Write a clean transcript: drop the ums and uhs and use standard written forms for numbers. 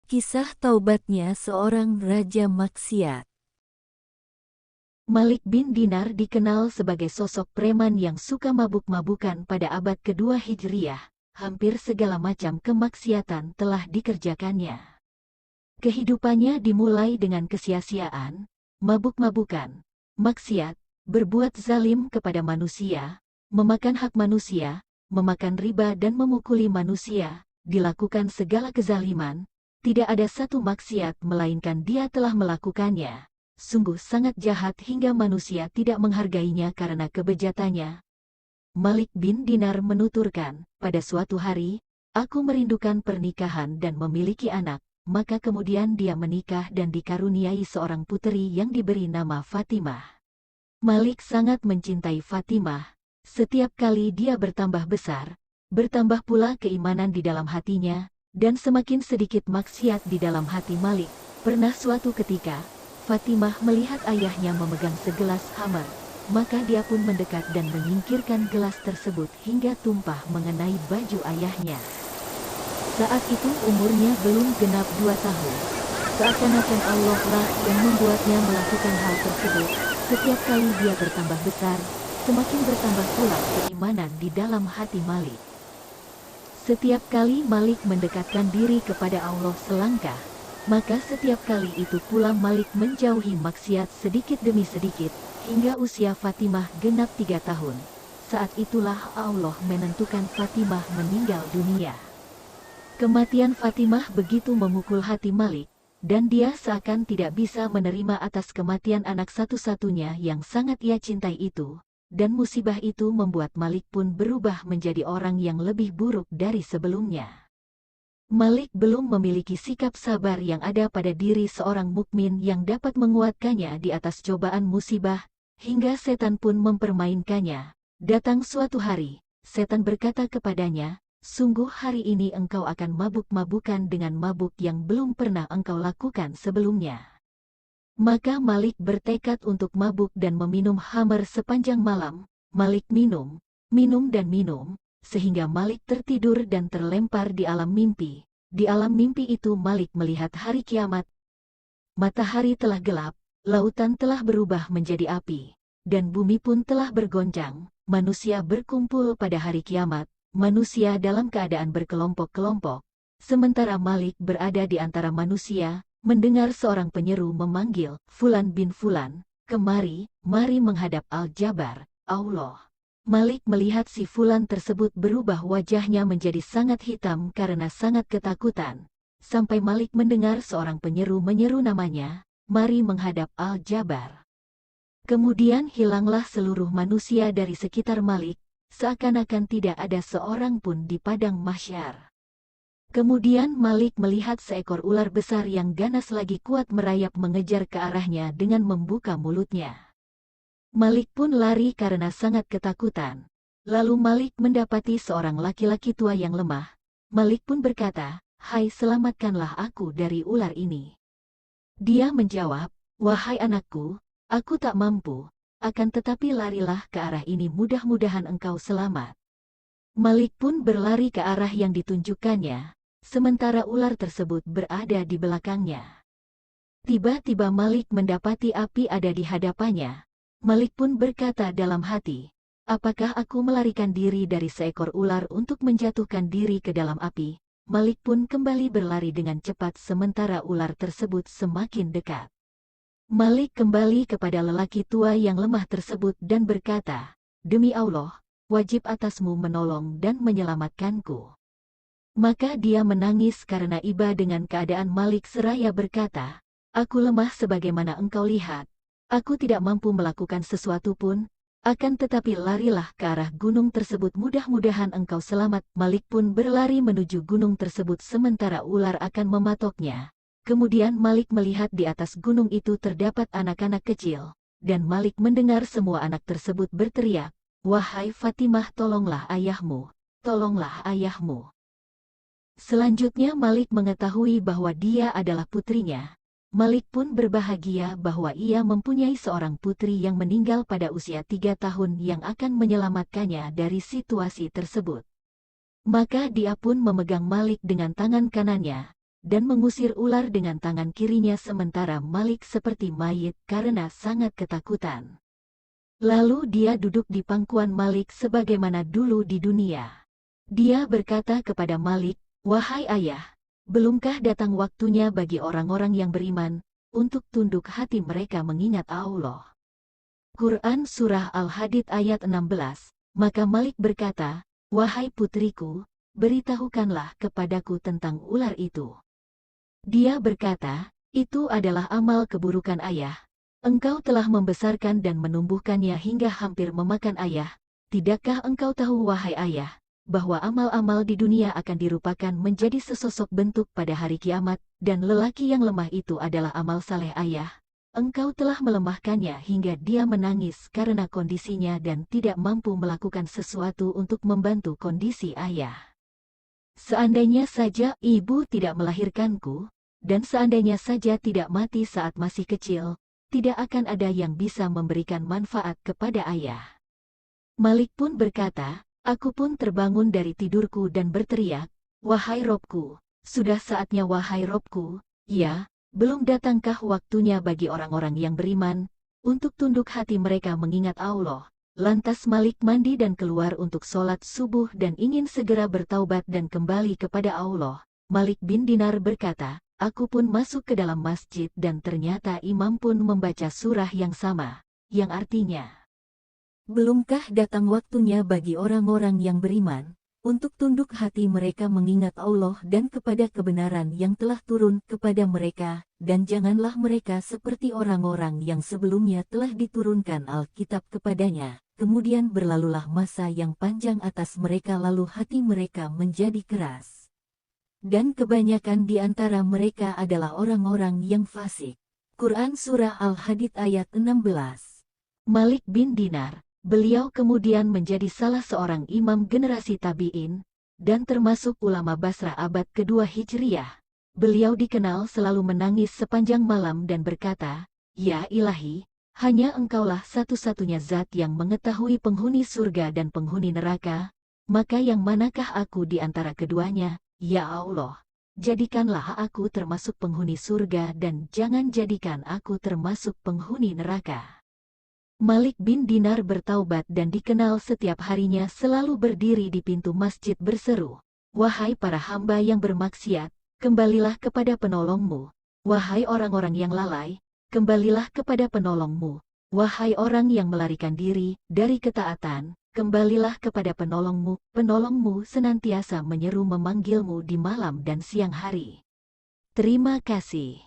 Kisah taubatnya seorang raja maksiat. Malik bin Dinar dikenal sebagai sosok preman yang suka mabuk-mabukan pada abad kedua Hijriyah. Hampir segala macam kemaksiatan telah dikerjakannya. Kehidupannya dimulai dengan kesia-siaan, mabuk-mabukan, maksiat, berbuat zalim kepada manusia, memakan hak manusia, memakan riba dan memukuli manusia, dilakukan segala kezaliman. Tidak ada satu maksiat melainkan dia telah melakukannya. Sungguh sangat jahat hingga manusia tidak menghargainya karena kebejatannya. Malik bin Dinar menuturkan, pada suatu hari, aku merindukan pernikahan dan memiliki anak, maka kemudian dia menikah dan dikaruniai seorang puteri yang diberi nama Fatimah. Malik sangat mencintai Fatimah. Setiap kali dia bertambah besar, bertambah pula keimanan di dalam hatinya, dan semakin sedikit maksiat di dalam hati Malik. Pernah suatu ketika, Fatimah melihat ayahnya memegang segelas khamar, maka dia pun mendekat dan menyingkirkan gelas tersebut hingga tumpah mengenai baju ayahnya. Saat itu umurnya belum genap 2 tahun. Seakan-akan Allah lah yang membuatnya melakukan hal tersebut. Setiap kali dia bertambah besar, semakin bertambah pula keimanan di dalam hati Malik. Setiap kali Malik mendekatkan diri kepada Allah selangkah, maka setiap kali itu pula Malik menjauhi maksiat sedikit demi sedikit, hingga usia Fatimah genap 3 tahun. Saat itulah Allah menentukan Fatimah meninggal dunia. Kematian Fatimah begitu memukul hati Malik, dan dia seakan tidak bisa menerima atas kematian anak satu-satunya yang sangat ia cintai itu. Dan musibah itu membuat Malik pun berubah menjadi orang yang lebih buruk dari sebelumnya. Malik belum memiliki sikap sabar yang ada pada diri seorang mukmin yang dapat menguatkannya di atas cobaan musibah, hingga setan pun mempermainkannya. Datang suatu hari, setan berkata kepadanya, "Sungguh hari ini engkau akan mabuk-mabukan dengan mabuk yang belum pernah engkau lakukan sebelumnya." Maka Malik bertekad untuk mabuk dan meminum khamar sepanjang malam. Malik minum, minum dan minum, sehingga Malik tertidur dan terlempar di alam mimpi. Di alam mimpi itu Malik melihat hari kiamat. Matahari telah gelap, lautan telah berubah menjadi api, dan bumi pun telah bergoncang. Manusia berkumpul pada hari kiamat, manusia dalam keadaan berkelompok-kelompok. Sementara Malik berada di antara manusia, mendengar seorang penyeru memanggil, "Fulan bin Fulan, kemari, mari menghadap Al-Jabbar, Allah." Malik melihat si Fulan tersebut berubah wajahnya menjadi sangat hitam karena sangat ketakutan. Sampai Malik mendengar seorang penyeru menyeru namanya, "Mari menghadap Al-Jabbar." Kemudian hilanglah seluruh manusia dari sekitar Malik, seakan-akan tidak ada seorang pun di padang mahsyar. Kemudian Malik melihat seekor ular besar yang ganas lagi kuat merayap mengejar ke arahnya dengan membuka mulutnya. Malik pun lari karena sangat ketakutan. Lalu Malik mendapati seorang laki-laki tua yang lemah. Malik pun berkata, "Hai, selamatkanlah aku dari ular ini." Dia menjawab, "Wahai anakku, aku tak mampu, akan tetapi larilah ke arah ini, mudah-mudahan engkau selamat." Malik pun berlari ke arah yang ditunjukkannya, sementara ular tersebut berada di belakangnya. Tiba-tiba Malik mendapati api ada di hadapannya. Malik pun berkata dalam hati, "Apakah aku melarikan diri dari seekor ular untuk menjatuhkan diri ke dalam api?" Malik pun kembali berlari dengan cepat sementara ular tersebut semakin dekat. Malik kembali kepada lelaki tua yang lemah tersebut dan berkata, "Demi Allah, wajib atasmu menolong dan menyelamatkanku." Maka dia menangis karena iba dengan keadaan Malik seraya berkata, "Aku lemah sebagaimana engkau lihat. Aku tidak mampu melakukan sesuatu pun, akan tetapi larilah ke arah gunung tersebut, mudah-mudahan engkau selamat." Malik pun berlari menuju gunung tersebut sementara ular akan mematoknya. Kemudian Malik melihat di atas gunung itu terdapat anak-anak kecil, dan Malik mendengar semua anak tersebut berteriak, "Wahai Fatimah, tolonglah ayahmu, tolonglah ayahmu." Selanjutnya Malik mengetahui bahwa dia adalah putrinya. Malik pun berbahagia bahwa ia mempunyai seorang putri yang meninggal pada usia 3 tahun yang akan menyelamatkannya dari situasi tersebut. Maka dia pun memegang Malik dengan tangan kanannya, dan mengusir ular dengan tangan kirinya sementara Malik seperti mayit karena sangat ketakutan. Lalu dia duduk di pangkuan Malik sebagaimana dulu di dunia. Dia berkata kepada Malik, "Wahai ayah, belumkah datang waktunya bagi orang-orang yang beriman untuk tunduk hati mereka mengingat Allah?" Quran Surah Al-Hadid ayat 16. Maka Malik berkata, "Wahai putriku, beritahukanlah kepadaku tentang ular itu." Dia berkata, "Itu adalah amal keburukan ayah. Engkau telah membesarkan dan menumbuhkannya hingga hampir memakan ayah. Tidakkah engkau tahu wahai ayah, bahwa amal-amal di dunia akan dirupakan menjadi sesosok bentuk pada hari kiamat, dan lelaki yang lemah itu adalah amal saleh ayah. Engkau telah melemahkannya hingga dia menangis karena kondisinya dan tidak mampu melakukan sesuatu untuk membantu kondisi ayah. Seandainya saja ibu tidak melahirkanku, dan seandainya saja tidak mati saat masih kecil, tidak akan ada yang bisa memberikan manfaat kepada ayah." Malik pun berkata, "Aku pun terbangun dari tidurku dan berteriak, 'Wahai Robku, sudah saatnya wahai Robku, ya, belum datangkah waktunya bagi orang-orang yang beriman, untuk tunduk hati mereka mengingat Allah?' Lantas Malik mandi dan keluar untuk sholat subuh dan ingin segera bertaubat dan kembali kepada Allah. Malik bin Dinar berkata, "Aku pun masuk ke dalam masjid dan ternyata imam pun membaca surah yang sama, yang artinya, 'Belumkah datang waktunya bagi orang-orang yang beriman untuk tunduk hati mereka mengingat Allah dan kepada kebenaran yang telah turun kepada mereka, dan janganlah mereka seperti orang-orang yang sebelumnya telah diturunkan Alkitab kepadanya. Kemudian berlalulah masa yang panjang atas mereka lalu hati mereka menjadi keras. Dan kebanyakan di antara mereka adalah orang-orang yang fasik.'" Quran Surah Al-Hadid ayat 16. Malik bin Dinar, beliau kemudian menjadi salah seorang imam generasi tabi'in, dan termasuk ulama Basrah abad kedua Hijriyah. Beliau dikenal selalu menangis sepanjang malam dan berkata, "Ya Ilahi, hanya Engkaulah satu-satunya zat yang mengetahui penghuni surga dan penghuni neraka, maka yang manakah aku di antara keduanya? Ya Allah, jadikanlah aku termasuk penghuni surga dan jangan jadikan aku termasuk penghuni neraka." Malik bin Dinar bertaubat dan dikenal setiap harinya selalu berdiri di pintu masjid berseru, "Wahai para hamba yang bermaksiat, kembalilah kepada penolongmu. Wahai orang-orang yang lalai, kembalilah kepada penolongmu. Wahai orang yang melarikan diri dari ketaatan, kembalilah kepada penolongmu. Penolongmu senantiasa menyeru memanggilmu di malam dan siang hari." Terima kasih.